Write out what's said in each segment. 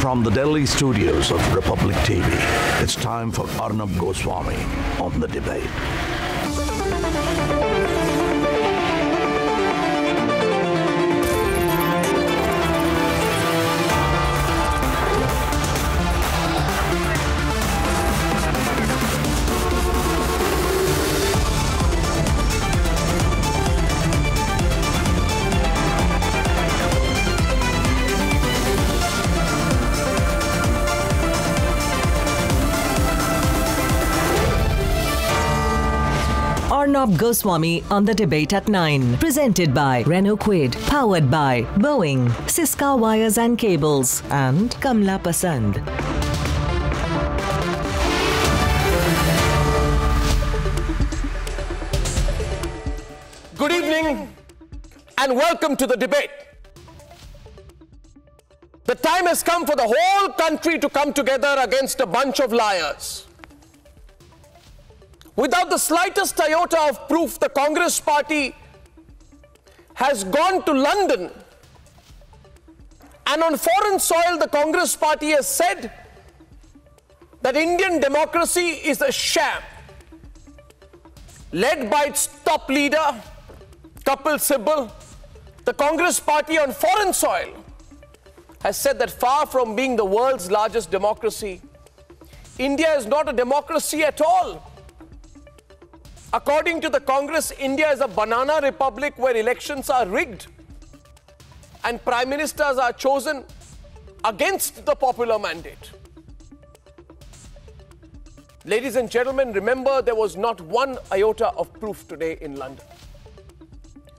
From the Delhi studios of Republic TV, it's time for Arnab Goswami on The Debate. Arnab Goswami on The Debate at 9. Presented by Renault Kwid. Powered by Boeing, Siska Wires and Cables and Kamla Pasand. Good evening and welcome to The Debate. The time has come for the whole country to come together against a bunch of liars. Without the slightest iota of proof, the Congress party has gone to London, and on foreign soil the Congress party has said that Indian democracy is a sham. Led by its top leader, Kapil Sibal, the Congress party on foreign soil has said that far from being the world's largest democracy, India is not a democracy at all. According to the Congress, India is a banana republic where elections are rigged and prime ministers are chosen against the popular mandate. Ladies and gentlemen, remember there was not one iota of proof today in London.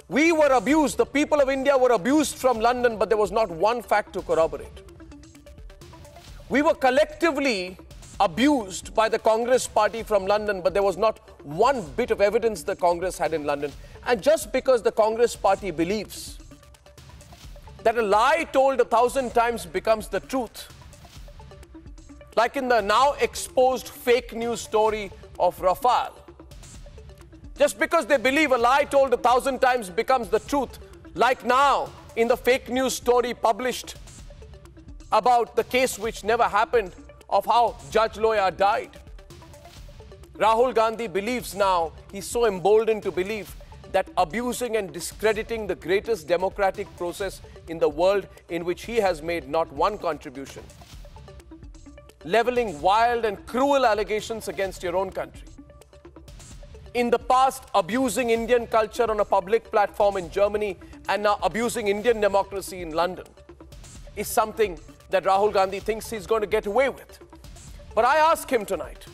We were abused, the people of India were abused from London, but there was not one fact to corroborate. We were collectively abused by the Congress party from London, but there was not one bit of evidence the Congress had in London. And just because the Congress party believes that a lie told 1,000 times becomes the truth, like in the now exposed fake news story of Rafale, just because they believe a lie told 1,000 times becomes the truth, like now in the fake news story published about the case which never happened of how Judge Loya died. Rahul Gandhi believes now, he's so emboldened to believe that abusing and discrediting the greatest democratic process in the world, in which he has made not one contribution, leveling wild and cruel allegations against your own country. In the past, abusing Indian culture on a public platform in Germany and now abusing Indian democracy in London is something that Rahul Gandhi thinks he's going to get away with. But I ask him tonight,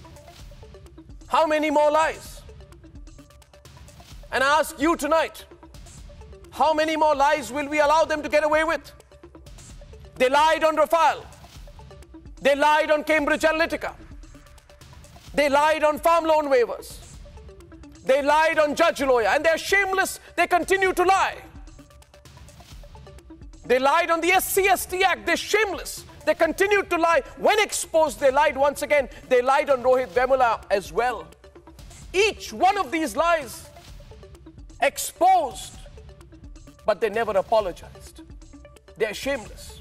how many more lies? And I ask you tonight, how many more lies will we allow them to get away with? They lied on Rafale. They lied on Cambridge Analytica. They lied on farm loan waivers. They lied on Judge Loya, and they're shameless. They continue to lie. They lied on the SC/ST Act. They're shameless. They continued to lie. When exposed, they lied once again. They lied on Rohit Vemula as well. Each one of these lies exposed, but they never apologized. They're shameless.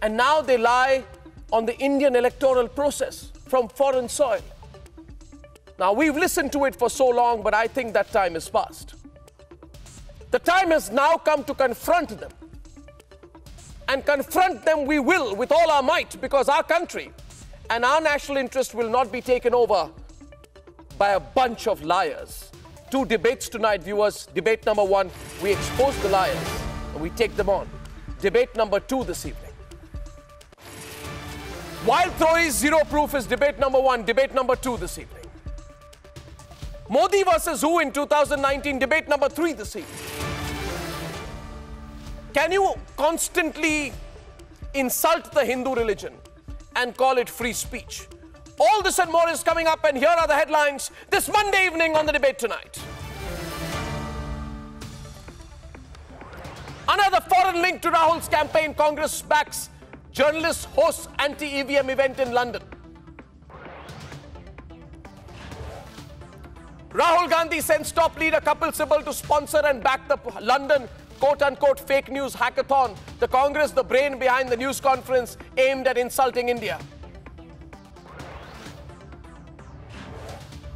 And now they lie on the Indian electoral process from foreign soil. Now, we've listened to it for so long, but I think that time is past. The time has now come to confront them. And confront them we will with all our might, because our country and our national interest will not be taken over by a bunch of liars. Two debates tonight, viewers. Debate number one, we expose the liars and we take them on. Debate number two this evening. Wild theories, zero proof is debate number one. Debate number two this evening. Modi versus who in 2019, debate number three this evening. Can you constantly insult the Hindu religion and call it free speech? All this and more is coming up, and here are the headlines this Monday evening on The Debate Tonight. Another foreign link to Rahul's campaign. Congress backs journalist hosts anti-EVM event in London. Rahul Gandhi sends top leader Kapil Sibal to sponsor and back the London quote-unquote fake news hackathon, the Congress the brain behind the news conference aimed at insulting India.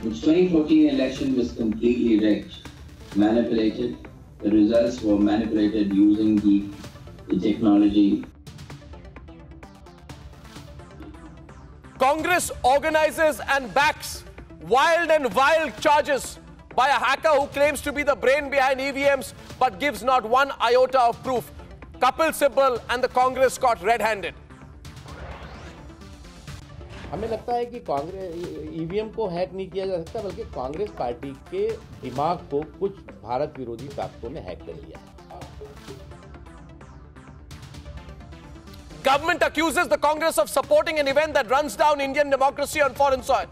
The 2014 election was completely rigged, manipulated. The results were manipulated using the technology. Congress organizes and backs wild and vile charges by a hacker who claims to be the brain behind EVMs but gives not one iota of proof. Kapil Sibal and the Congress caught red-handed. हमें लगता है कि Congress EVM को hack नहीं किया जा सकता, बल्कि कांग्रेस पार्टी के दिमाग को कुछ भारत विरोधी ताकतों ने हैक कर लिया है. Government accuses the Congress of supporting an event that runs down Indian democracy on foreign soil.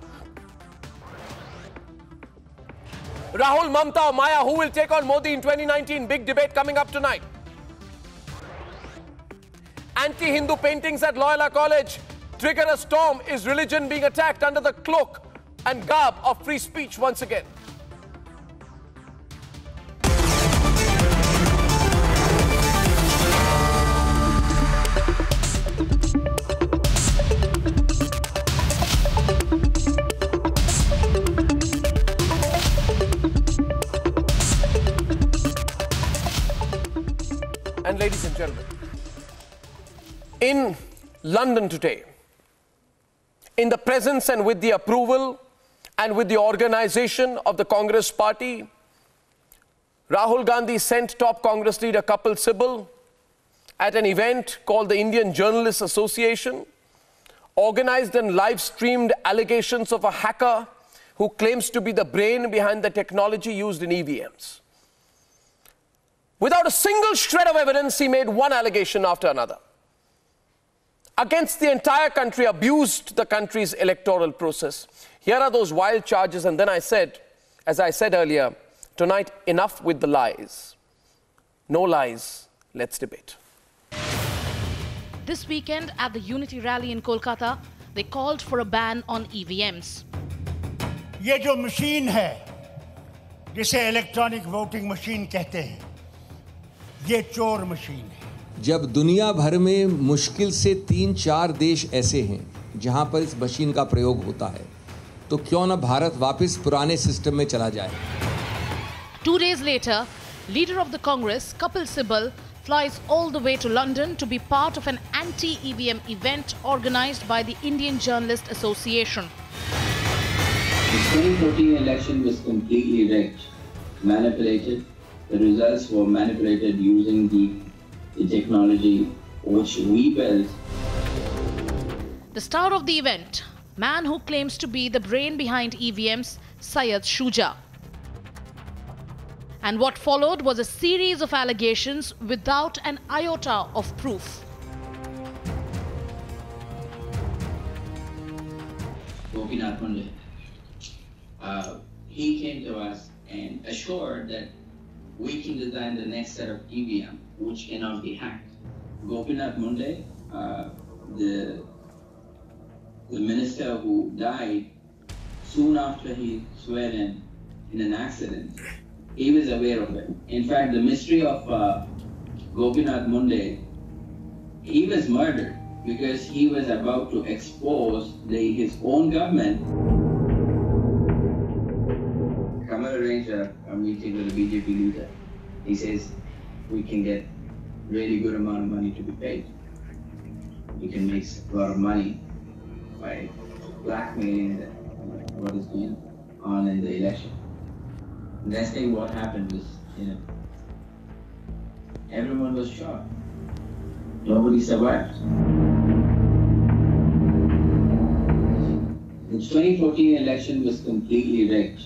Rahul, Mamta or Maya, who will take on Modi in 2019? Big debate coming up tonight. Anti-Hindu paintings at Loyola College trigger a storm. Is religion being attacked under the cloak and garb of free speech once again? And ladies and gentlemen, in London today, in the presence and with the approval and with the organization of the Congress party, Rahul Gandhi sent top Congress leader Kapil Sibal at an event called the Indian Journalists Association, organized and live-streamed allegations of a hacker who claims to be the brain behind the technology used in EVMs. Without a single shred of evidence, he made one allegation after another. Against the entire country, abused the country's electoral process. Here are those wild charges, and then I said, as I said earlier, tonight, enough with the lies. No lies, let's debate. This weekend at the Unity Rally in Kolkata, they called for a ban on EVMs. ये जो machine है, जिसे electronic voting machine कहते हैं, ये चोर machine है. जब दुनिया भर में मुश्किल से 3-4 देश ऐसे हैं जहां पर इस मशीन का प्रयोग होता है, तो क्यों न भारत वापस पुराने सिस्टम में चला जाए. 2 days later, leader of the Congress, Kapil Sibal, flies all the way to London to be part of an anti-EVM event organized by the Indian Journalists Association. The 2014 election was completely rigged, manipulated. The results were manipulated using the technology which we built. The star of the event, man who claims to be the brain behind EVMs, Syed Shuja. And what followed was a series of allegations without an iota of proof. Gopinath, he came to us and assured that we can design the next set of EVM, which cannot be hacked. Gopinath Munde, the minister who died soon after he swore in an accident, he was aware of it. In fact, the mystery of Gopinath Munde, he was murdered because he was about to expose his own government. Kamal arranged a meeting with a BJP leader. He says, we can get really good amount of money to be paid. We can make a lot of money by blackmailing what is going on in the election. Next thing what happened was, everyone was shocked. Nobody survived. The 2014 election was completely rigged,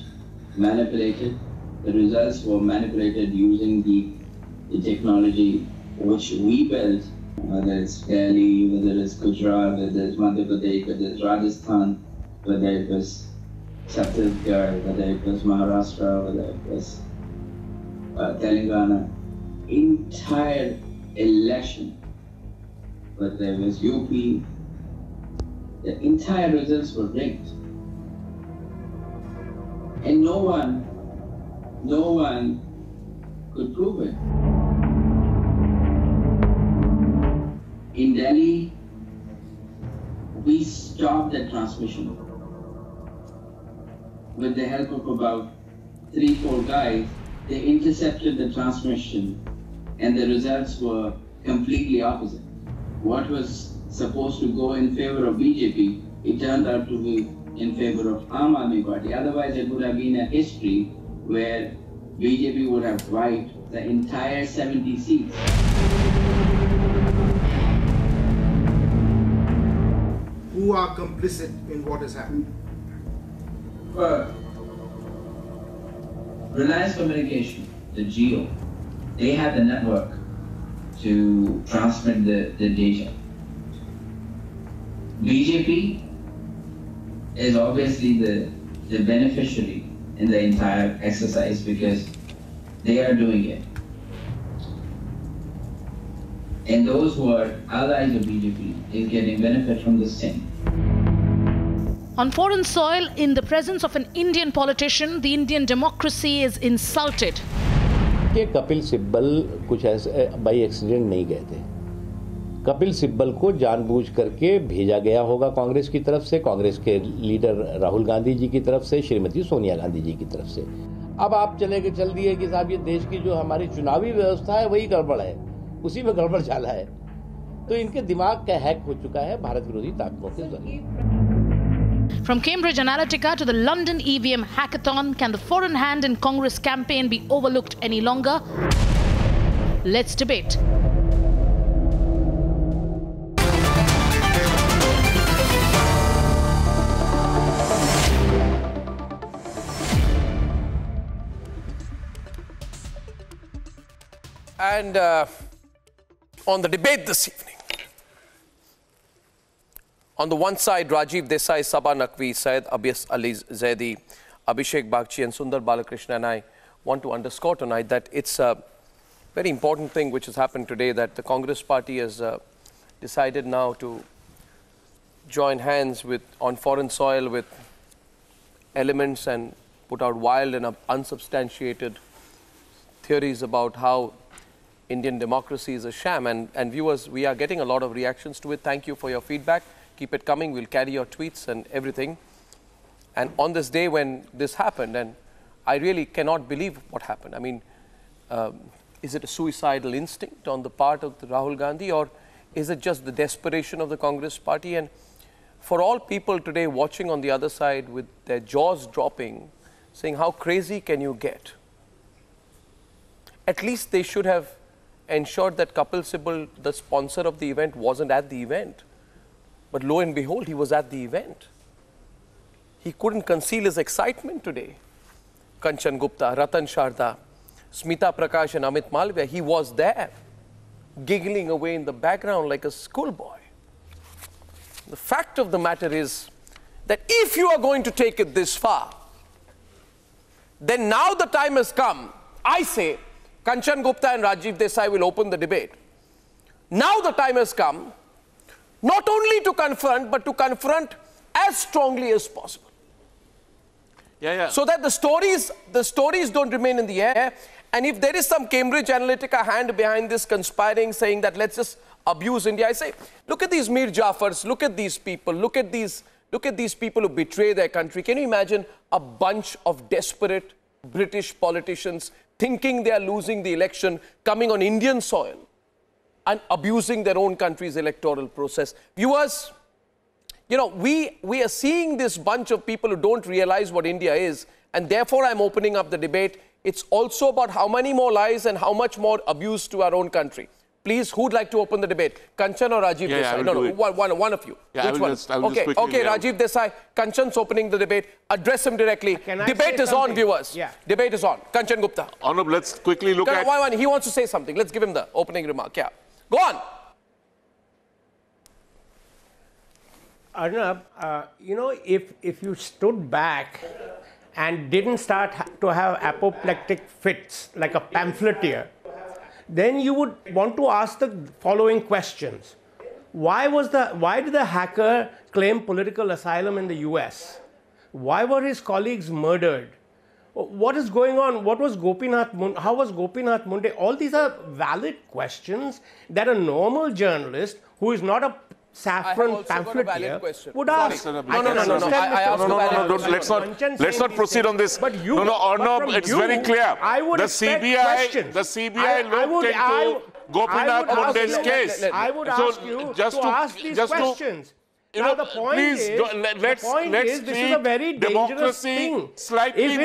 manipulated. The results were manipulated using the technology which we built, whether it's Delhi, whether it's Gujarat, whether it's Madhya Pradesh, whether it's Rajasthan, whether it was Chhattisgarh, whether it was Maharashtra, whether it was Telangana. Entire election, whether it was UP, the entire results were rigged. And no one could prove it. In Delhi, we stopped the transmission with the help of about 3-4 guys. They intercepted the transmission and the results were completely opposite. What was supposed to go in favor of BJP, it turned out to be in favor of Aam Aadmi Party. Otherwise, it would have been a history where BJP would have wiped the entire 70 seats. Who are complicit in what has happened? Reliance Communication, the GEO, they had the network to transmit the data. BJP is obviously the beneficiary in the entire exercise because they are doing it. And those who are allies of BJP is getting benefit from this thing. On foreign soil, in the presence of an Indian politician, the Indian democracy is insulted. कि कपिल सिब्बल कुछ ऐसे by accident नहीं गए थे। कपिल सिब्बल को जानबूझ करके भेजा गया होगा कांग्रेस की तरफ से, कांग्रेस के लीडर राहुल गांधी जी की तरफ से, श्रीमती सोनिया गांधी जी की तरफ से। अब आप चल दिए कि साहब ये देश की जो हमारी चुनावी व्यवस्था है वही गड़बड़ है, उसी में गड़बड़ चाला है। तो इनके दिमाग का हैक हो चुका है भारत विरोधी ताकतों के जरिए। From Cambridge Analytica to the London EVM Hackathon, can the foreign hand in Congress campaign be overlooked any longer? Let's debate. And on the debate this evening, on the one side, Rajiv Desai, Sabah Naqvi, Syed Abbas Ali Zaidi, Abhishek Bagchi and Sundar Balakrishna, and I want to underscore tonight that it's a very important thing which has happened today, that the Congress party has decided now to join hands with on foreign soil with elements and put out wild and unsubstantiated theories about how Indian democracy is a sham. And viewers, we are getting a lot of reactions to it. Thank you for your feedback. Keep it coming. We'll carry your tweets and everything. And on this day when this happened, and I really cannot believe what happened. I mean, is it a suicidal instinct on the part of the Rahul Gandhi, or is it just the desperation of the Congress party? And for all people today watching on the other side with their jaws dropping, saying how crazy can you get? At least they should have ensured that Kapil Sibal, the sponsor of the event, wasn't at the event. But lo and behold, he was at the event. He couldn't conceal his excitement today. Kanchan Gupta, Ratan Sharda, Smita Prakash and Amit Malviya, he was there, giggling away in the background like a schoolboy. The fact of the matter is that if you are going to take it this far, then now the time has come. I say, Kanchan Gupta and Rajiv Desai will open the debate. Now the time has come, not only to confront, but to confront as strongly as possible. So that the stories don't remain in the air. And if there is some Cambridge Analytica hand behind this conspiring, saying that let's just abuse India, I say, look at these Mir Jafars, look at these people, look at these people who betray their country. Can you imagine a bunch of desperate British politicians thinking they are losing the election, coming on Indian soil and abusing their own country's electoral process? Viewers, you know, we are seeing this bunch of people who don't realize what India is, and therefore I'm opening up the debate. It's also about how many more lies and how much more abuse to our own country. Please, who'd like to open the debate? Kanchan or Rajiv Desai? No, one of you. Which one? Okay, Rajiv Desai, Kanchan's opening the debate. Address him directly. Debate is on, viewers. Debate is on. Kanchan Gupta. Arnab, let's quickly look at... He wants to say something. Let's give him the opening remark. Yeah. Go on. Arnab, you know, if you stood back and didn't start to have apoplectic fits like a pamphleteer, then you would want to ask the following questions. Why did the hacker claim political asylum in the US? Why were his colleagues murdered? What is going on? What was how was Gopinath Munde? All these are valid questions that a normal journalist who is not a saffron pamphleteer, would ask. No. Let's not proceed on this. But you, Arnab, it's very clear. The CBI looked into Gopinath Munde's case. I would ask you to ask these questions. Now the point is, this is a very dangerous thing. If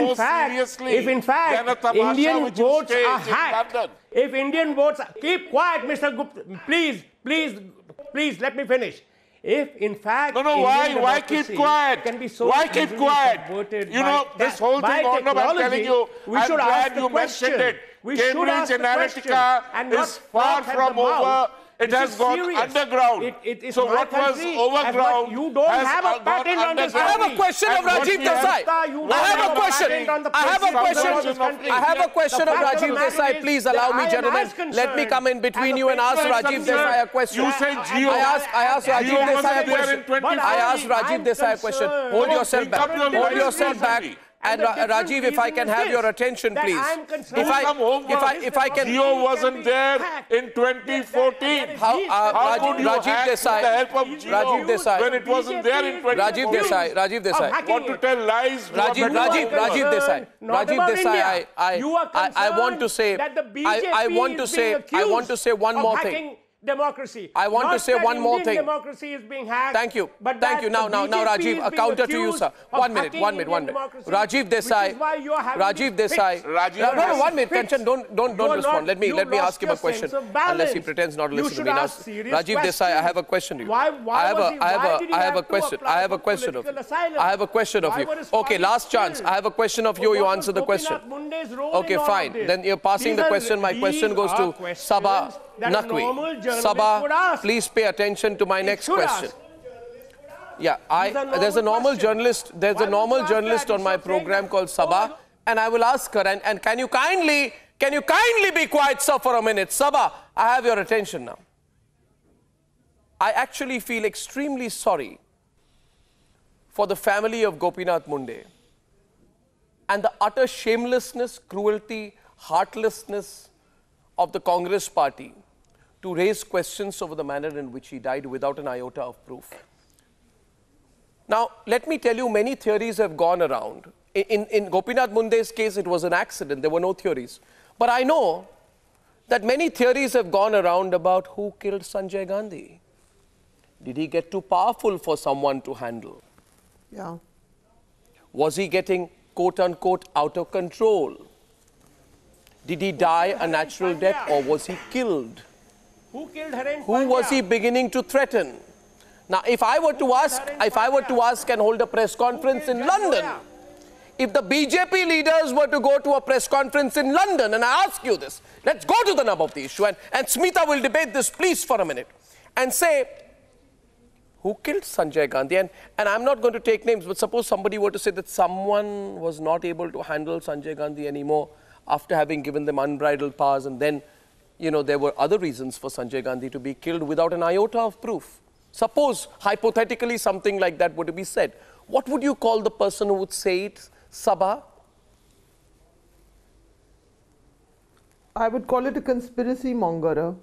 in fact Indian votes are hacked, if Indian votes, keep quiet, Mr. Gupta, please let me finish. If in fact why keep quiet? Can be so why keep quiet? This whole thing, Arnab, I'm telling you, I'm glad you mentioned it. Cambridge Analytica is far from over. It has gone underground. So what was overground? You don't have a patent on this. I have a question of Rajiv Desai. I have a question of Rajiv Desai. Please allow me, gentlemen. Let me come in between you and ask Rajiv Desai a question. You said Geo. I asked Rajiv Desai a question. I asked Rajiv Desai a question. Hold yourself back. Hold yourself back. And Rajiv, if I can have your attention, please. If I can. Geo wasn't there in 2014. How could you hack with the help of Geo Rajiv Desai, when it wasn't there in 2014? Rajiv Desai. Want to tell lies? Rajiv Desai. I want to say one more thing. Democracy. I want to say one more thing. Democracy is being hacked. Thank you. Thank you. Now, Rajiv, a counter to you, sir. One minute. Rajiv Desai. No, 1 minute. Tension. Don't respond. Let me ask him a question. Unless he pretends not to listen to me. Now, Rajiv Desai, I have a question to you. I have a question of you. Okay, last chance. I have a question of you. You answer the question. Okay, fine. Then you're passing the question. My question goes to Sabha Naqvi. Sabha, please pay attention to my next question. Yeah, there's a normal journalist. There's a normal journalist on my program called Sabha, and I will ask her. And can you kindly be quiet, sir, for a minute? Sabha, I have your attention now. I actually feel extremely sorry for the family of Gopinath Munde and the utter shamelessness, cruelty, heartlessness of the Congress party to raise questions over the manner in which he died without an iota of proof. Now, let me tell you, many theories have gone around. In Gopinath Munde's case, it was an accident. There were no theories. But I know that many theories have gone around about who killed Sanjay Gandhi. Did he get too powerful for someone to handle? Yeah. Was he getting, quote unquote, out of control? Did he die a natural death, or was he killed? Who killed Haren? Who was he beginning to threaten? Now, if I were to ask and hold a press conference in London, if the BJP leaders were to go to a press conference in London, and I ask you this, let's go to the nub of the issue, and Smita will debate this, please, for a minute, and say, who killed Sanjay Gandhi? And I'm not going to take names, but suppose somebody were to say that someone was not able to handle Sanjay Gandhi anymore after having given them unbridled powers, and then there were other reasons for Sanjay Gandhi to be killed without an iota of proof. Suppose, hypothetically, something like that were to be said. What would you call the person who would say it, Sabha? I would call it a conspiracy monger.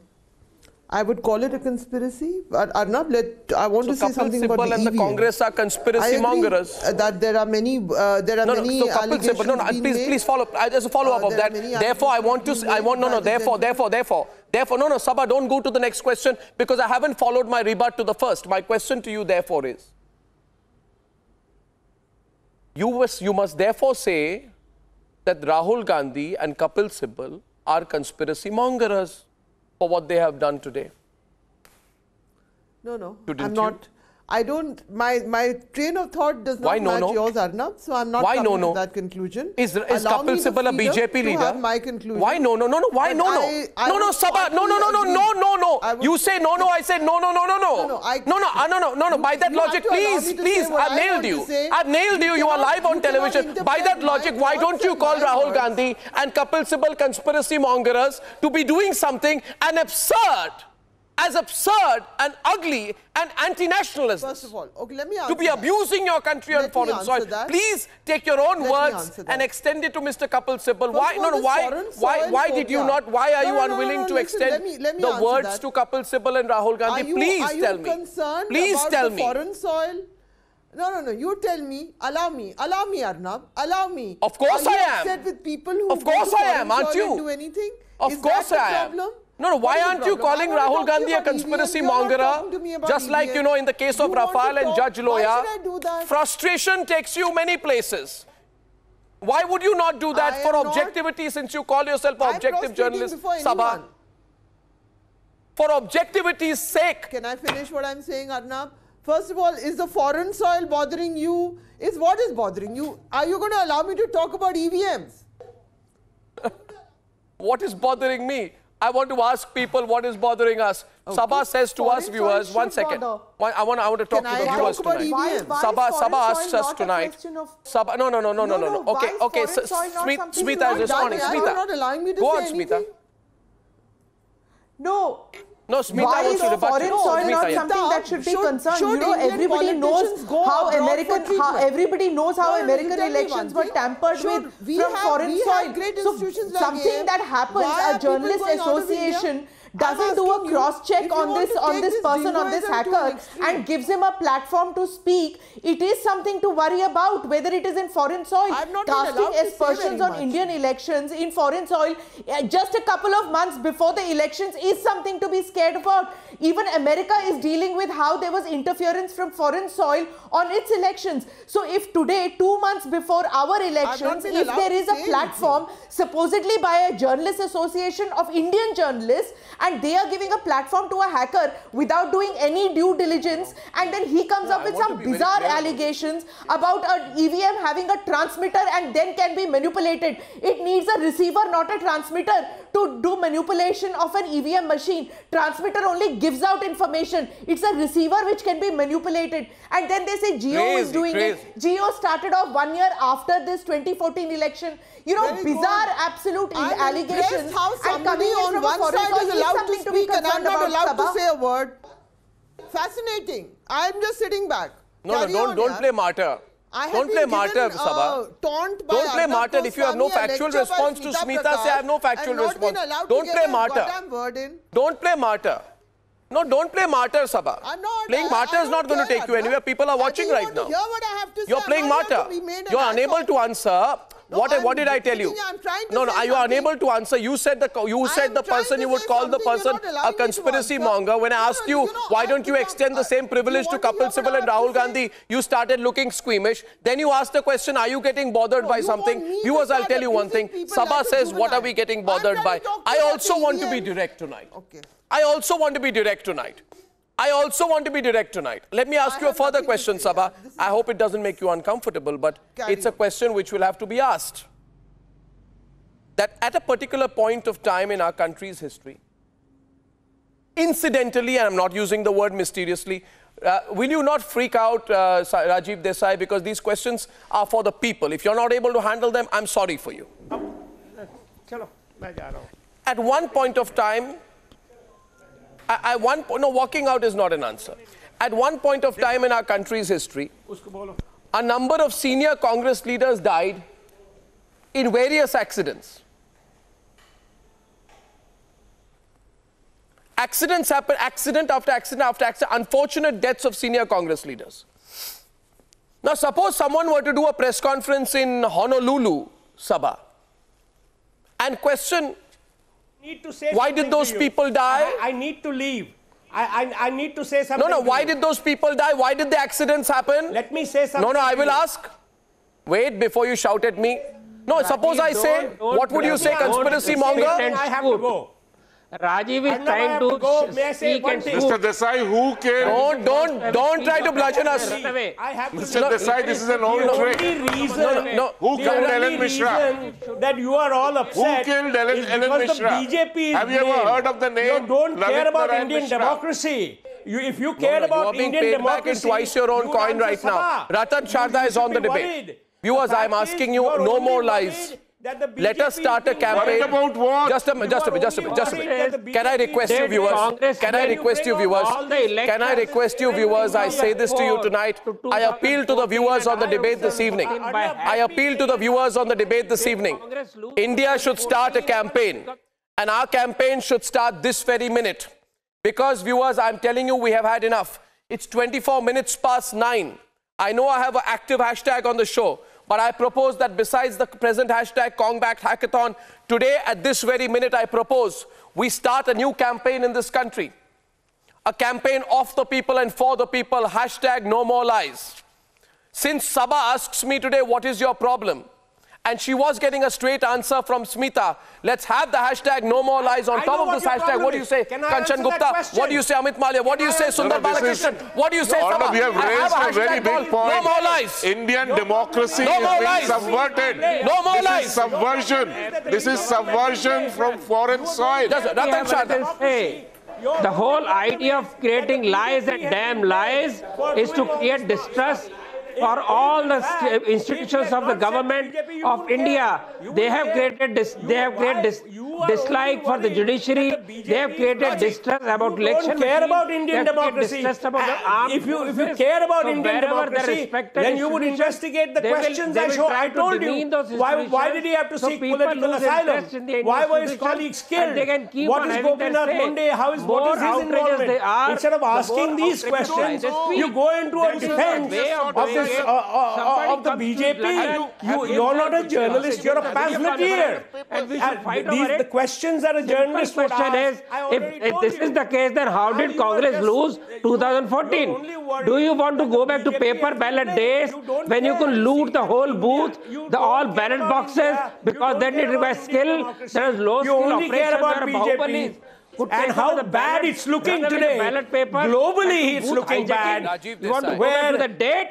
I would call it a conspiracy. Arnab, I want to say something about the EVM. And the Congress are conspiracy mongers. That there are many, allegations please follow. There's a follow-up of that. Therefore, Sabha, don't go to the next question, because I haven't followed my rebut to the first. My question to you, therefore, is, you must therefore say that Rahul Gandhi and Kapil Sibal are conspiracy mongers for what they have done today. No, I'm not. I don't, my train of thought does not match yours, Arnab, so I'm not coming to that conclusion. Is Kapil Sibal a BJP leader? My conclusion. Why no? Why no? Sabha, no. You say no, I say no. By that logic, please, I've nailed you. You are live on television. By that logic, why don't you call Rahul Gandhi and Kapil Sibal conspiracy mongers to be doing something, an absurd as absurd and ugly and anti-national as First this. of all, okay, let me answer To be that. abusing your country on foreign soil. Please take your own words and extend it to Mr. Kapil Sibal. Why? No, no. Why did you not? Why are you unwilling to extend the words to Kapil Sibal and Rahul Gandhi? Please tell me. Are you concerned Please about tell the me. foreign soil? No, no, no. You tell me. Allow me, Arnab. Allow me. Of course I am. Are you upset with people who Of course I am, aren't you? do anything? Of course I am. Problem? No, no, why aren't you calling Rahul Gandhi a conspiracy mongerer? Just like, you know, in the case of Rafale and Judge Loya, frustration takes you many places. Why would you not do that for objectivity, since you call yourself an objective journalist, Sabha? For objectivity's sake. Can I finish what I'm saying, Arnab? First of all, is the foreign soil bothering you? What is bothering you? Are you going to allow me to talk about EVMs? What is bothering me? I want to ask people what is bothering us. Okay. Sabha says to us viewers, 1 second. I want to talk to the viewers tonight. Sabha asks us tonight. Sabha, no. Okay. Smita is responding. Smita, go on, Smita. No, Smita wants to rebut you. Foreign soil not something that should be concerned. You know, everybody knows how American elections were tampered with from foreign soil. So something that happens, a journalist association doesn't do a cross-check on this person, on this hacker, and gives him a platform to speak, it is something to worry about, whether it is in foreign soil. Casting aspersions on Indian elections in foreign soil just a couple of months before the elections is something to be scared about. Even America is dealing with how there was interference from foreign soil on its elections. So if today, 2 months before our elections, if there is a platform supposedly by a journalist association of Indian journalists, and they are giving a platform to a hacker without doing any due diligence, and then he comes up with some bizarre allegations about an EVM having a transmitter and then can be manipulated. It needs a receiver, not a transmitter, to do manipulation of an EVM machine. Transmitter only gives out information. It's a receiver which can be manipulated. And then they say Geo is doing it. Geo started off 1 year after this 2014 election. You know, bizarre, absolute allegations. And coming on one side is allowed to speak and I'm not allowed to say a word. Fascinating. I'm just sitting back. No, don't play martyr. Don't play martyr, Sabha. Don't play martyr. If you have no factual response to Smita, say I have no factual response. Don't play martyr. Don't play martyr. No, don't play martyr, Sabha. Playing martyr is not going to take you anywhere. People are watching right now. You're playing martyr. You're unable to answer. What did I tell you? No, you are unable to answer. You said the person, you would call the person a conspiracy monger. When I asked you, why don't you extend the same privilege to Kapil Sibal and Rahul Gandhi, you started looking squeamish. Then you asked the question, are you getting bothered by something? Viewers, I'll tell you one thing. Sabha says, what are we getting bothered by? I also want to be direct tonight. I also want to be direct tonight. Let me ask you a further question, Sabha. I hope it doesn't make you uncomfortable, but it's a question which will have to be asked. That at a particular point of time in our country's history, incidentally, and I'm not using the word mysteriously, will you not freak out, Rajiv Desai, because these questions are for the people. If you're not able to handle them, I'm sorry for you. At one point of time, walking out is not an answer. At one point of time in our country's history, a number of senior Congress leaders died in various accidents. Accidents happen, accident after accident after accident, unfortunate deaths of senior Congress leaders. Now, suppose someone were to do a press conference in Honolulu, Sabha, and question, why did those people die? I need to leave. I need to say something. No, why did those people die? Why did the accidents happen? Let me say something. No, I will ask. Wait before you shout at me. No, suppose I say, what would you say, conspiracy monger? I have to go. Rajiv is trying to speak and Mr. Desai, who can... Don't try to bludgeon us. Mr. Desai, this is an old trick. Who killed Ellen Mishra? That you are all upset. Who killed Ellen Mishra? Have you ever heard of the name? You don't care about Indian democracy. If you cared about Indian democracy... You are being paid back in twice your own coin right now. Ratan Sharda is on the debate. Viewers, I am asking you, no more lies. Let us start a campaign. About what? Just a minute. Can I request you viewers? Can I request you viewers? Can I request you viewers? I say this to you tonight. I appeal to the viewers on the debate this evening. I appeal to the viewers on the debate this evening. India should start a campaign. And our campaign should start this very minute. Because viewers, I'm telling you, we have had enough. It's 24 minutes past 9. I know I have an active hashtag on the show. But I propose that besides the present hashtag Cong-Backed Hackathon, today at this very minute I propose we start a new campaign in this country. A campaign of the people and for the people, hashtag no more lies. Since Sabha asks me today, what is your problem? And she was getting a straight answer from Smita. Let's have the hashtag no more lies on top of this hashtag. What do you say, Kanchan Gupta? What do you say, Amit Malia? What do you say, Sundar Balakrishnan? What do you say, Sabha? We have raised a very big point. No more lies. Indian democracy is being subverted. No more lies. This is subversion. This is subversion from foreign soil. The whole idea of creating lies and damn lies is to create distrust for all the institutions of the government of India. They have created dislike for the judiciary. They have created distrust about election. You don't care about Indian democracy. If you care about Indian democracy, then you would investigate the questions I told you. Why did he have to seek political asylum? Why were his colleagues killed? What is Gopinath Munde? What is his involvement? Instead of asking these questions, you go into a defense of the BJP. You're not a journalist, you're a pamphleteer. The questions that a journalist would ask, if this is the case, then how did Congress lose 2014? Do you want to go back to paper ballot days when you could loot the whole booth, all ballot boxes, because then it requires skill, there is low skill operation or BJP. And how bad it's looking today. Globally, it's looking bad. You want to go back to the date?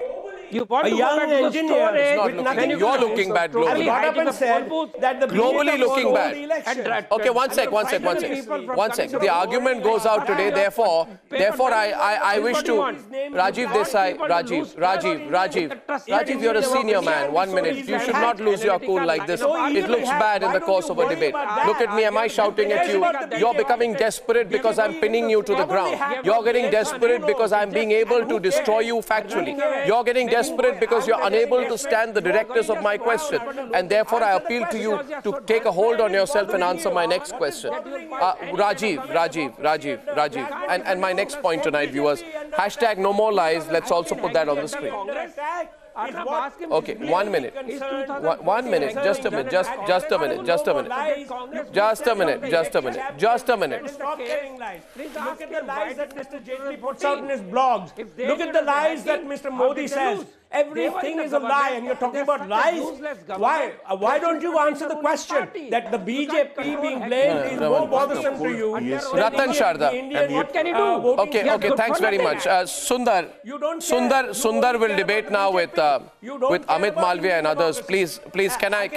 You want a young engineer with nothing. You're looking bad globally. Got up and said that the globally looking bad. Okay, one sec. The argument goes out today. Therefore, I wish to Rajiv Desai. Rajiv, you're a senior man. 1 minute. You should not lose your cool like this. It looks bad in the course of a debate. Look at me. Am I shouting at you? You're becoming desperate because I'm pinning you to the ground. You're getting desperate because I'm being able to destroy you factually. You're getting desperate because you're unable to stand the directives of my question, and therefore I appeal to you to take a hold on yourself and answer my next question. Rajiv, and my next point tonight, viewers, hashtag no more lies. Let's also put that on the screen. Okay, 1 minute. 1 minute. Just a minute. Just a minute. Just a minute. Stop telling lies. Look at the lies that Mr. Jaitley puts out in his blogs. Look at the lies that Mr. Modi says. Everything is a lie, and you're talking about lies. Why don't you answer the question that the BJP being blamed is more bothersome to you? Ratan Sharda. What can you do? Okay, thanks very much. Sundar will debate now with Amit Malviya and others. Please, can I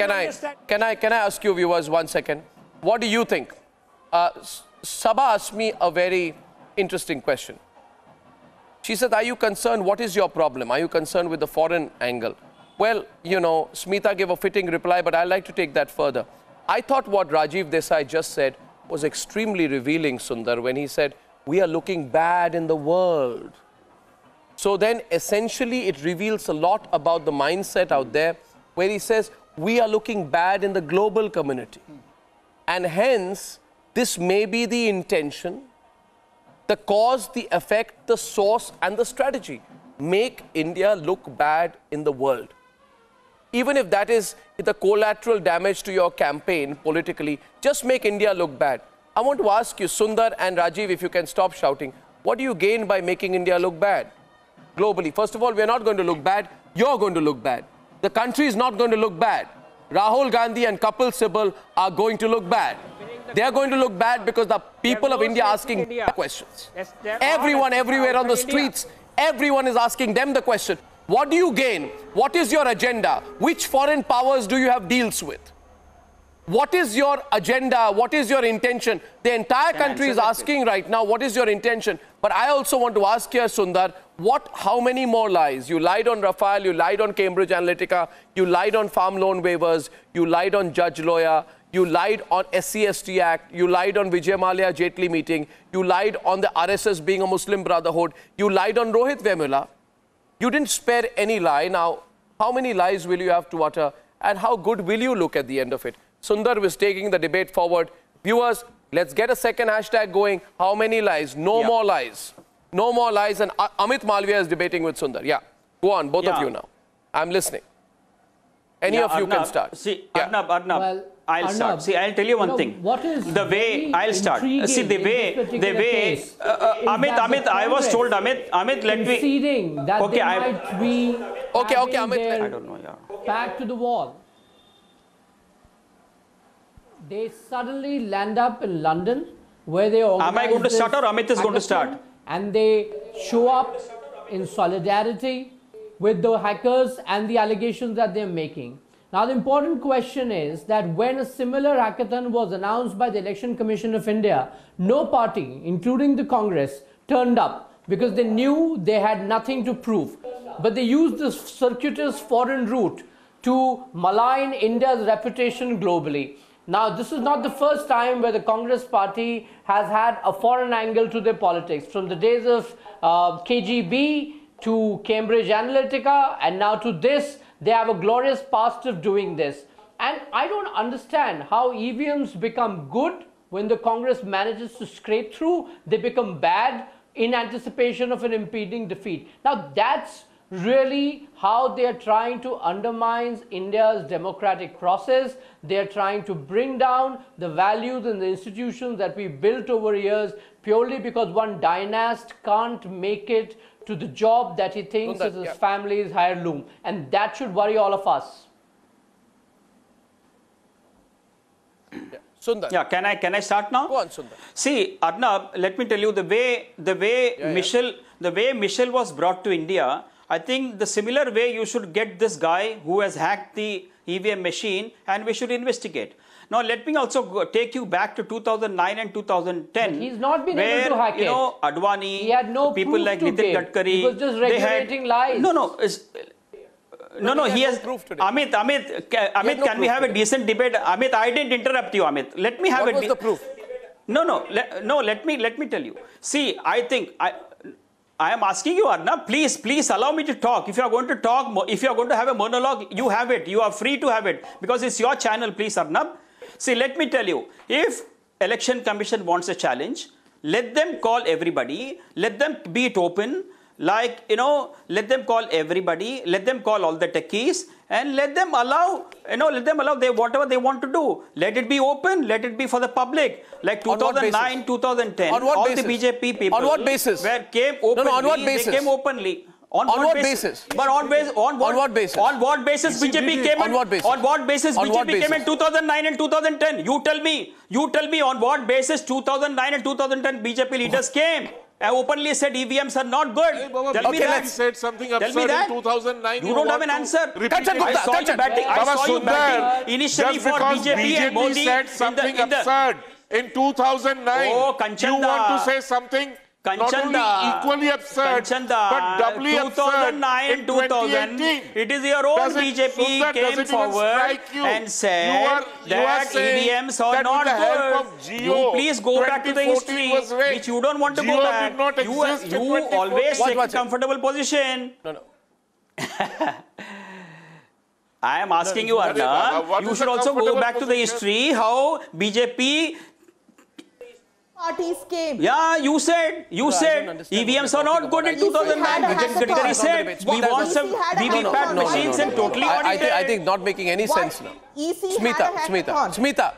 ask you viewers 1 second? What do you think? Sabha asked me a very interesting question. She said, are you concerned? What is your problem? Are you concerned with the foreign angle? Well, you know, Smita gave a fitting reply, but I'd like to take that further. I thought what Rajiv Desai just said was extremely revealing, Sundar, when he said, we are looking bad in the world. So then essentially it reveals a lot about the mindset out there where he says, we are looking bad in the global community. And hence, this may be the intention, the cause, the effect, the source and the strategy. Make India look bad in the world. Even if that is the collateral damage to your campaign politically, just make India look bad. I want to ask you, Sundar and Rajiv, if you can stop shouting, what do you gain by making India look bad globally? First of all, we are not going to look bad. You're going to look bad. The country is not going to look bad. Rahul Gandhi and Kapil Sibal are going to look bad. They are going to look bad because the people of India are asking questions. Everyone, everywhere on the streets, everyone is asking them the question. What do you gain? What is your agenda? Which foreign powers do you have deals with? What is your agenda? What is your intention? The entire country is asking right now, what is your intention? But I also want to ask here, Sundar, how many more lies? You lied on Rafale, you lied on Cambridge Analytica, you lied on farm loan waivers, you lied on Judge Lawyer, you lied on SC/ST Act, you lied on Vijay Mallya Jaitley meeting, you lied on the RSS being a Muslim Brotherhood, you lied on Rohit Vemula. You didn't spare any lie. Now, how many lies will you have to utter and how good will you look at the end of it? Sundar was taking the debate forward. Viewers, let's get a second hashtag going. How many lies? No more lies. No more lies. And Amit Malviya is debating with Sundar. Yeah. Go on, both of you now. I'm listening. Any of you can start. See, Arnab, well, I'll start. See, I'll tell you one thing. What is the way I'll start? See, the way, Amit, I was told, Amit, let me. Conceding that okay, they might be okay, Amit. I don't know, yeah. Back to the wall. They suddenly land up in London, where they organize. Am I going to start or Amit is going to start? And they show up in solidarity with the hackers and the allegations that they're making. Now, the important question is that when a similar hackathon was announced by the Election Commission of India, no party, including the Congress, turned up because they knew they had nothing to prove. But they used this circuitous foreign route to malign India's reputation globally. Now, this is not the first time where the Congress party has had a foreign angle to their politics. From the days of KGB to Cambridge Analytica and now to this, they have a glorious past of doing this. And I don't understand how EVMs become good when the Congress manages to scrape through. They become bad in anticipation of an impending defeat. Now, that's really how they are trying to undermine India's democratic process. They are trying to bring down the values and the institutions that we built over years purely because one dynast can't make it to the job that he thinks is his family's heirloom. And that should worry all of us. Sundar. Yeah, can I start now? Go on, Sundar. See, Arnab, let me tell you the way Michel was brought to India. I think the similar way you should get this guy who has hacked the EVM machine and we should investigate. Now, let me also take you back to 2009 and 2010. But he's not been able to hack it. You know, Advani, he had no people like Nitin Gadkari. He was just regulating lies. No, he has. Amit, can we have a decent debate? Amit, I didn't interrupt you, Amit. Let me have what was the proof? Let me tell you. See, I think I am asking you, Arnab, please allow me to talk. If you are going to talk, if you are going to have a monologue, you have it. You are free to have it because it's your channel, please, Arnab. See, let me tell you, if Election Commission wants a challenge, let them call everybody, let them be it open, like, you know, let them call everybody, let them call all the techies, and let them allow, whatever they want to do. Let it be open, let it be for the public. Like 2009, 2010, all basis? The BJP people. On what basis? Came openly, on what basis? They came openly. On what basis? But on what basis? On what basis BJP came? On what basis? On what basis BJP came in 2009 and 2010? You tell me on what basis 2009 and 2010 BJP leaders came and openly said EVMs are not good. Tell me that. Said something absurd in 2009. You don't have an answer. I saw you batting initially for BJP and Modi. Said something absurd in 2009. Oh, Kanchanda. You want to say something? Not only equally absurd, but doubly absurd in 2018. It is your own BJP came forward and said that EVMs are not good. You please go back to the history, which you don't want to go back. You always take a comfortable position. No. I am asking you, Arnab, you should also go back to the history, how BJP parties came. Yeah, you said EVMs are not good in 2009. Nitin Gadkari said we want some VVPAT machines and totally audited. I think not making any sense now. Smita.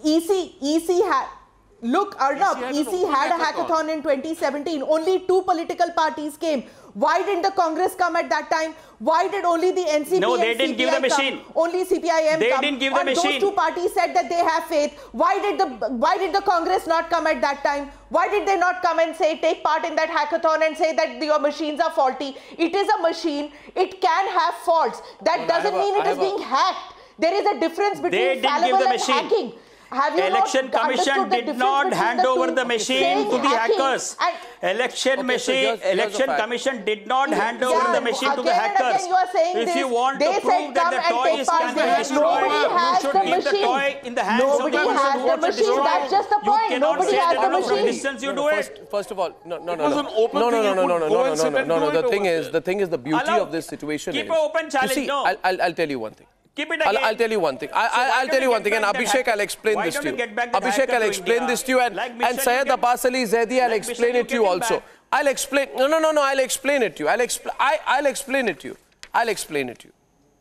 EC had. Look, Arnab, EC had a hackathon in 2017. Only 2 political parties came. Why didn't the Congress come at that time? Why did only the NCP No, they and didn't CPI give the machine. Come? Only CPIM They come. didn't give the machine. Those 2 parties said that they have faith. Why did the Congress not come at that time? Why did they not come and say, take part in that hackathon and say that your machines are faulty? It is a machine. It can have faults. That doesn't mean it is being hacked. There is a difference between fallible and hacking. Election Commission did not hand over the machine to the hackers. Election Commission did not hand over the machine to the hackers. If you want to prove that the toys can be destroyed, you should leave the toy in the hands of the person who wants to destroy it. That's just the point. Nobody has the machine. Distance you do it. First of all, no. The thing is, the beauty of this situation is. Keep an open challenge. See, I'll tell you one thing. Keep it again. I'll tell you one thing. I'll tell you one thing, and Abhishek, I'll explain this to you. Abhishek, I'll explain this to you, and Syed Abbas Ali Zaidi, I'll explain it to you also. I'll explain. No. I'll explain it to you. I'll explain it to you. I'll explain it to you.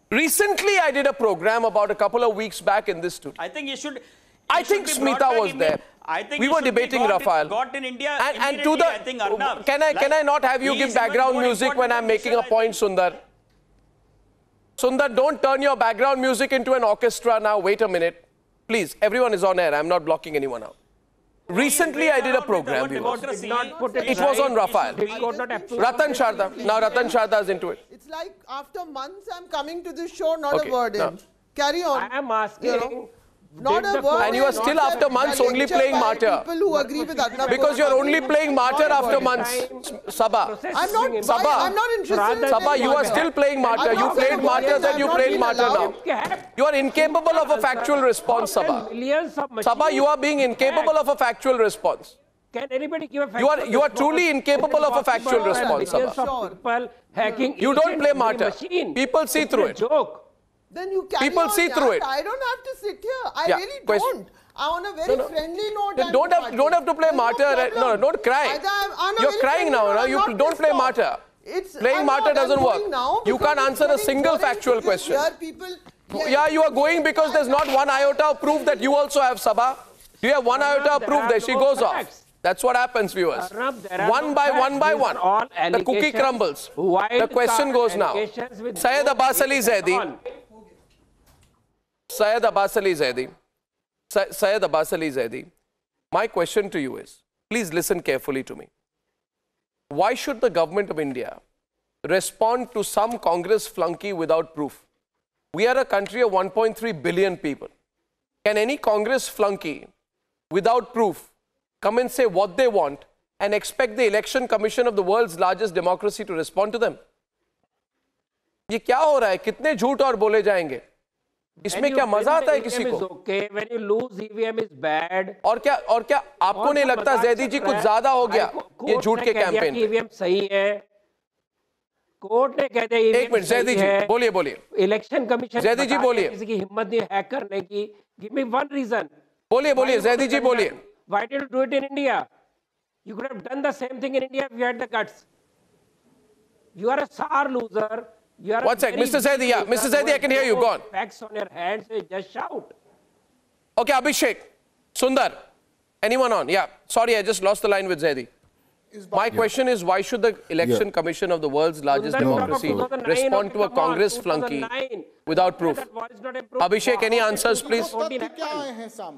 Recently, I did a program about a couple of weeks back in this studio. I think you should. I think Smita was there. I think we were debating Rafale. Got in India and to the. I think, Arnab, can I not have you give background music when I'm making a point, Sundar? Sundar, don't turn your background music into an orchestra now. Wait a minute. Please, everyone is on air. I'm not blocking anyone out. Recently, I did a program. It was on Rafale. Ratan Sharda. Now Ratan Sharda is into it. It's like after months I'm coming to this show, not a word in. Carry on. I am asking. You know, not a word. And you are still after months only playing Martyr. People who agree with Arnab. Because you are only playing Martyr after months. Sabha. I'm not interested. Sabha, you are still playing Martyr. You played Martyrs and you played Martyr now. You are incapable of a factual response, Sabha. Sabha, you are being incapable of a factual response. Can anybody give a factual You are truly incapable of a factual response, Sabha. You don't play Martyr. People see through it. Then you carry People on, see through it. I don't have to sit here. I really don't. I'm on a very friendly note. Don't have to play Martyr. No, don't cry. You're crying now. You don't play Martyr. Playing Martyr doesn't work. You can't answer a single factual question. Yeah, you are going because there's not one iota of proof that you also have, Sabha. You have one iota of proof, there she goes off. That's what happens, viewers. One by one. The cookie crumbles. The question goes now. Syed Abbas Ali Zaidi. Syed Abbas Ali Zaidi, my question to you is, please listen carefully to me. Why should the government of India respond to some Congress flunky without proof? We are a country of 1.3 billion people. Can any Congress flunky without proof come and say what they want and expect the Election Commission of the world's largest democracy to respond to them? ये क्या हो रहा है? कितने झूठ और बोले जाएंगे? इसमें क्या मजा आता है किसी को? When you lose, EVM is bad. और क्या आपको नहीं लगता जैदी जी कुछ ज्यादा हो गया ये झूठ के कैंपेन? EVM सही है. कोर्ट ने कह दिया एक मिनट जैदी जी बोलिए. इलेक्शन कमीशन जैदी जी बोलिए. किसी की हिम्मत नहीं हैक करने की. Give me one reason. बोलिए जैदी जी बोलिए. Why did you do it in India? You could have done the same thing in India if you had the guts. You are a sour loser. One sec, Mr. Zaidi, Mr. Zaidi, I can hear you. Go on. Facts on your hands, just shout. Okay, Abhishek, Sundar, anyone on? Yeah, sorry, I just lost the line with Zaidi. My question is, why should the Election Commission of the world's largest democracy respond to a Congress flunky without proof? Abhishek, any answers, please?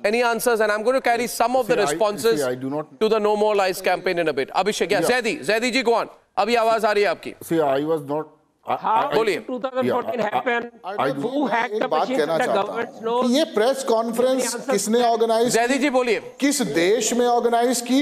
Any answers? And I'm going to carry some of the responses to the No More Lies campaign in a bit. Abhishek, yeah, Zaidi ji, go on. Abhi आवाज आ रही है आपकी. See, I was not. How did 2014 happen? Who hacked the machine? The government knows. ये press conference किसने organise? Zaidi जी बोलिए. किस देश में ऑर्गेनाइज की?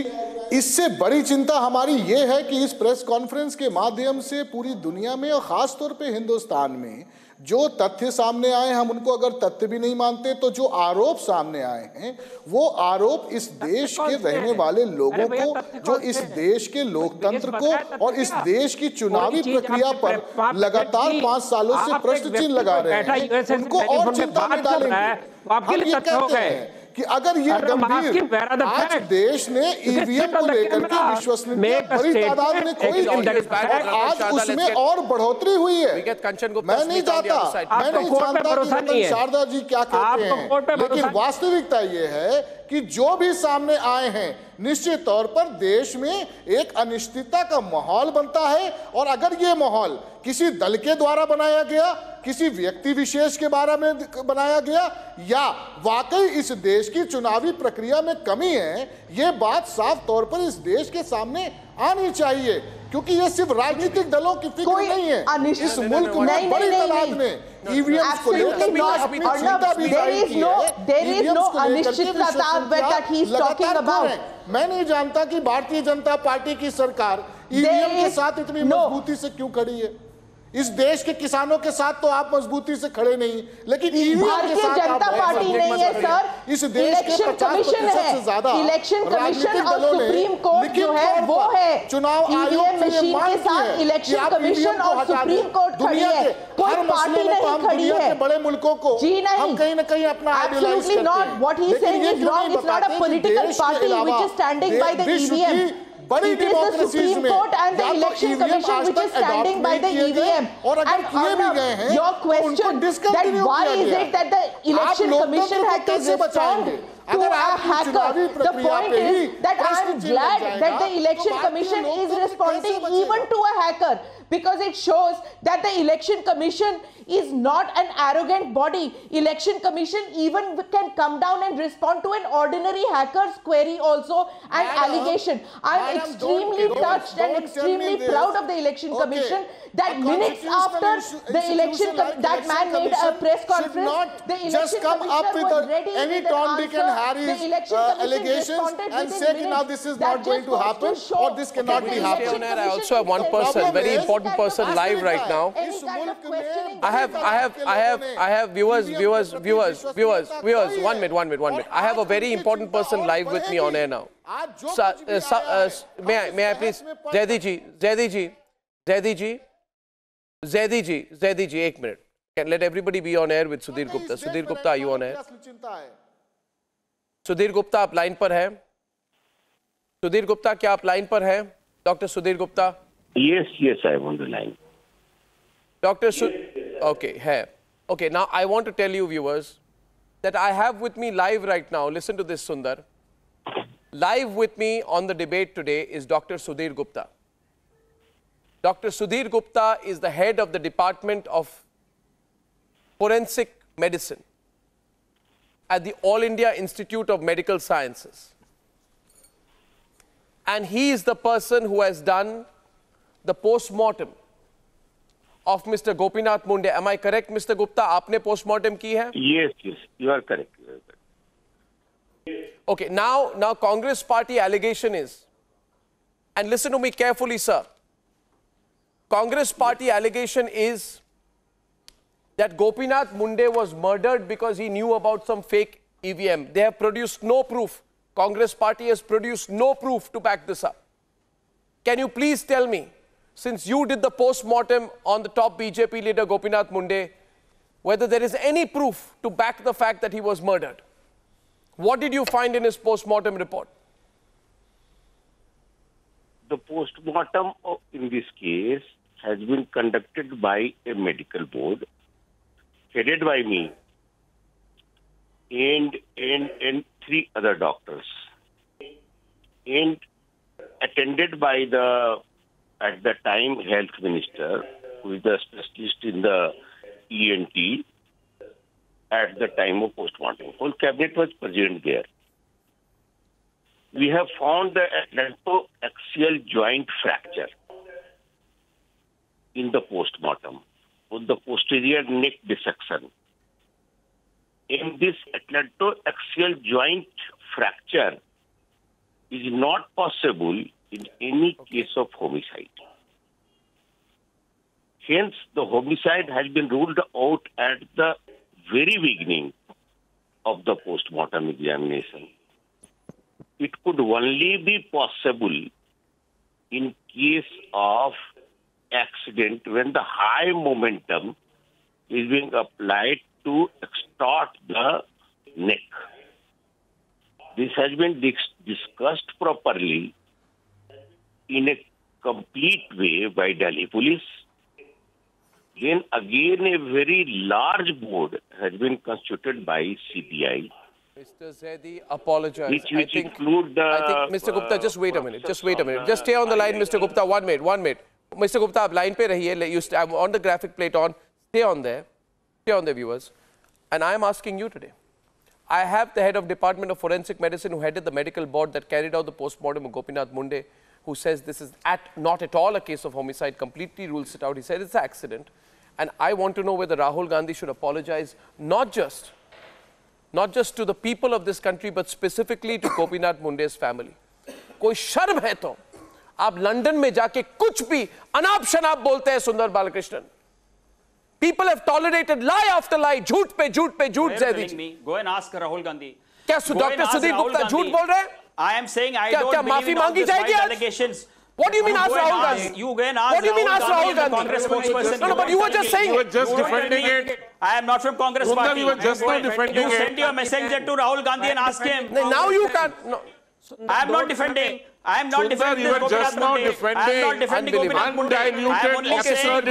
इससे बड़ी चिंता हमारी ये है कि इस प्रेस कॉन्फ्रेंस के माध्यम से पूरी दुनिया में और खास तौर पे हिंदुस्तान में जो तथ्य सामने आए, हम उनको अगर तथ्य भी नहीं मानते तो जो आरोप सामने आए हैं वो आरोप इस देश के रहने वाले लोगों को, जो इस देश के लोकतंत्र को और इस देश की चुनावी प्रक्रिया पर लगातार 5 सालों से प्रश्न चिन्ह लगा रहे हैं, उनको और चिंता में डालेंगे। हम ये कहते हैं कि अगर ये गंभीर आज देश ने ईवीएम को लेकर के विश्वसनीयता बड़ी तादाद में खोई और आज उसमें और बढ़ोतरी हुई है। मैं नहीं जानता कि शारदा जी क्या कहते हैं, लेकिन वास्तविकता ये है कि जो भी सामने आए हैं निश्चित तौर पर देश में एक अनिश्चितता का माहौल बनता है, और अगर ये माहौल किसी दल के द्वारा बनाया गया, किसी व्यक्ति विशेष के बारे में बनाया गया, या वाकई इस देश की चुनावी प्रक्रिया में कमी है, ये बात साफ तौर पर इस देश के सामने आनी चाहिए, क्योंकि ये सिर्फ राजनीतिक दलों की फिक्र नहीं है। इस मुल्क में बड़ी तादाद में ईवीएम्स को लेकर अपनी चिंता भी जाहिर की है। There is no अनिश्चितता that he is talking about. मैं नहीं जानता कि भारतीय जनता पार्टी की सरकार ईवीएम के साथ इतनी मजबूती से क्यों खड़ी है। इस देश के किसानों के साथ तो आप मजबूती से खड़े नहीं, लेकिन ईवीएम के साथ जनता पार्टी नहीं है सर, इस देश के 50% से ज्यादा इलेक्शन कमीशन और सुप्रीम कोर्ट जो है वो है। चुनाव आयोग मशीन के साथ इलेक्शन कमीशन और सुप्रीम कोर्ट खड़ी है, कोई पार्टी नहीं खड़ी है। बड़े मुल्कों को जी नहीं, हम कहीं न कहीं अपना आइडियलाइज करते हैं। Absolutely not. What he is saying is wrong. It's not a political party which is standing by the EVM. It is the Supreme Court and the Election Commission which is standing by the EVM. And Arnab, your question that why is it that the Election Commission had to respond to a hacker? The point is that I am glad that the Election Commission is responding even to a hacker, because it shows that the Election Commission is not an arrogant body. Election Commission even can come down and respond to an ordinary hacker's query also and allegation. I am extremely touched and extremely proud of the Election Commission that minutes after the election, that man made a press conference, the Election Commissioner was ready with an answer. The Election Commission responded and say now this is not going to happen or this cannot be happening. I also have one person, very important person live right now. I have viewers. 1 minute. I have a very important person live with me on air now. May I please, Zaidi ji, 1 minute. Can let everybody be on air with Sudhir Gupta. Sudhir Gupta, are you on air? Sudhir Gupta, आप line पर हैं? Sudhir Gupta, क्या आप line पर हैं? Dr. Sudhir Gupta? Yes, I am on the line. Okay, okay, now I want to tell you viewers that I have with me live right now, listen to this Sundar, live with me on the debate today is Dr. Sudhir Gupta. Dr. Sudhir Gupta is the head of the Department of Forensic Medicine at the All India Institute of Medical Sciences. And he is the person who has done the post-mortem of Mr. Gopinath Munde. Am I correct, Mr. Gupta? Aapne post-mortem ki hai? Yes, you are correct. Okay, now Congress party allegation is, and listen to me carefully, sir. Congress party allegation is that Gopinath Munde was murdered because he knew about some fake EVM. They have produced no proof. Congress party has produced no proof to back this up. Can you please tell me, since you did the post-mortem on the top BJP leader Gopinath Munde, whether there is any proof to back the fact that he was murdered? What did you find in his post-mortem report? The post-mortem in this case has been conducted by a medical board headed by me and 3 other doctors, and attended by the, at the time, health minister, who is the specialist in the ENT at the time of postmortem. Whole cabinet was present there. We have found the atlantoaxial joint fracture in the postmortem with the posterior neck dissection. In this atlantoaxial joint fracture is not possible in any case of homicide. Hence, the homicide has been ruled out at the very beginning of the post-mortem examination. It could only be possible in case of accident when the high momentum is being applied to extort the neck. This has been discussed properly in a complete way by Delhi police. Then again a very large board has been constituted by CBI. Mr. Zaidi, apologize. Which include the... I think, Mr. Gupta, just wait a minute. Just stay on the line, Mr. Gupta. 1 minute. Mr. Gupta, आप line पे रहिए. I'm on the graphic plate on. Stay on there, viewers. And I am asking you today. I have the head of Department of Forensic Medicine who headed the medical board that carried out the post-mortem of Gopinath Munde, who says this is not at all a case of homicide, completely rules it out. He said it's an accident. And I want to know whether Rahul Gandhi should apologize, not just to the people of this country, but specifically to Gopinath Munde's family. कोई शर्म है तो आप London में जाके कुछ भी अनाप शनाप बोलते हैं सुंदर Balakrishnan. People have tolerated lie after lie, झूठ पे झूठ ज़ैदी जी. Go and ask Rahul Gandhi. क्या डॉक्टर सुदीप गुप्ता झूठ बोल रहे हैं? I am saying I don't believe in all these allegations. What do you mean ask Rahul Gandhi? You go and ask. What do you mean ask Rahul Gandhi? Congress spokesperson. No, but you were just saying. You were just defending it. I am not from Congress party. You were just not defending it. You send your messenger to Rahul Gandhi and ask him. Now you can't. No. I am not defending. I am not defending Gopinath Munde. I am not defending Gopinath Munde. I am only saying.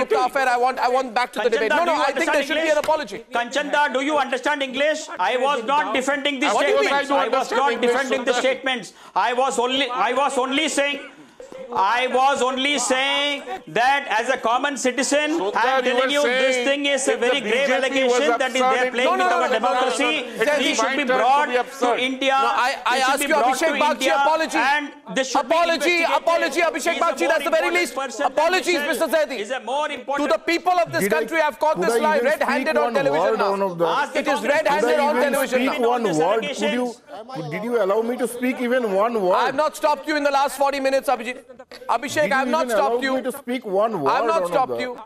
I want back to the debate. No, I think there should be an apology. Kanchanda, do you understand English? I was not defending the statements. I was not defending the statements. I was only saying that as a common citizen, I am telling you this thing is a very grave allegation that is they are playing with our democracy. He should be brought to India. I ask you, Abhishek Bagchi, apology. And apology, Abhishek Bagchi, that's the very least. Apologies, Mr. Zaidi. To the people of this country, I've caught this lie red-handed on television now. It is red-handed on television now. One word. Did you allow me to speak even one word? I have not stopped you in the last 40 minutes, Abhishek. Abhishek, I have not stopped you. To speak one word. I have not stopped you.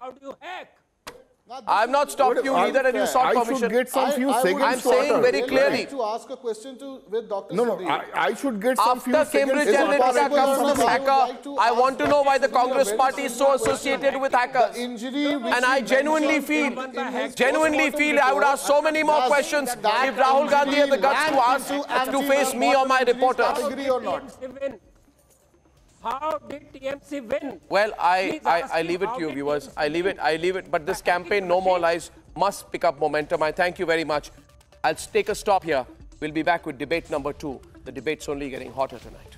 I have not stopped you either, and you sought permission. I should get some few seconds. I'm saying very clearly. To ask a question with Dr. No, I should get some few seconds. After Cambridge Analytica comes this hacker, I want to know why the Congress party is so associated with hackers. And I genuinely feel, I would ask so many more questions if Rahul Gandhi had the guts to face me or my reporters. Agree or not? How did TMC win? Well, I leave it to you, viewers. I leave it. But this campaign, No More Lies, must pick up momentum. I thank you very much. I'll take a stop here. We'll be back with debate number 2. The debate's only getting hotter tonight.